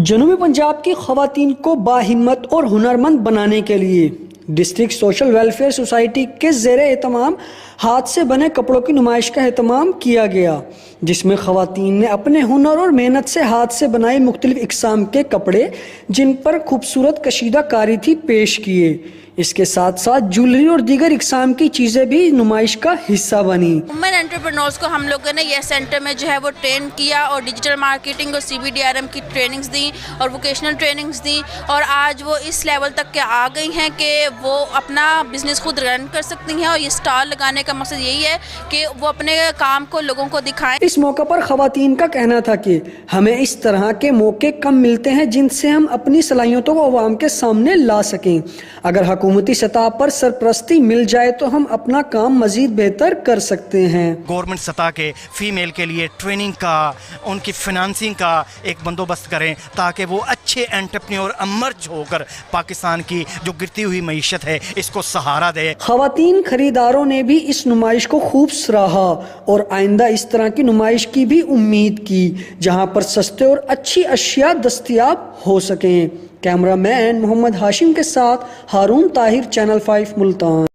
جنوبی پنجاب کی خواتین کو باہمت اور ہنرمند بنانے کے لیے ڈسٹرکٹ سوشل ویلفیئر سوسائٹی کے زیر اہتمام ہاتھ سے بنے کپڑوں کی نمائش کا اہتمام کیا گیا، جس میں خواتین نے اپنے ہنر اور محنت سے ہاتھ سے بنائی مختلف اقسام کے کپڑے جن پر خوبصورت کشیدہ کاری تھی پیش کیے۔ اس کے ساتھ ساتھ جولری اور دیگر اقسام کی چیزیں بھی نمائش کا حصہ بنی۔ وومن انٹرپرینورز کو ہم لوگوں نے یہ سینٹر میں جو ہے وہ ٹرین کیا اور ڈیجیٹل مارکیٹنگ اور CBDRM کی ٹریننگز دیں اور ووکیشنل ٹریننگز دیں، اور آج وہ اس لیول تک کے آ گئی ہیں کہ وہ اپنا بزنس خود رن کر سکتی ہیں، اور یہ اسٹال لگانے کا مقصد یہی ہے کہ وہ اپنے کام کو لوگوں کو دکھائیں۔ اس موقع پر خواتین کا کہنا تھا کہ ہمیں اس طرح کے موقع کم ملتے ہیں جن سے ہم اپنی صلاحیتوں کو عوام کے سامنے لا سکیں۔ اگر حکومتی سطح پر سرپرستی مل جائے تو ہم اپنا کام مزید بہتر کر سکتے ہیں۔ گورنمنٹ سطح کے فیمیل کے لیے ٹریننگ کا، ان کی فنانسنگ کا ایک بندوبست کریں تاکہ وہ اچھے انٹرپرینور ایمرج ہو کر پاکستان کی جو گرتی ہوئی معیشت ہے اس کو سہارا دے۔ خواتین خریداروں نے بھی اس نمائش کو خوب سراہا اور آئندہ اس طرح کی نمائش کی بھی امید کی جہاں پر سستے اور اچھی اشیاء دستیاب ہو سکیں۔ کیمرہ مین محمد ہاشم کے ساتھ ہارون طاہر، چینل 5 ملتان۔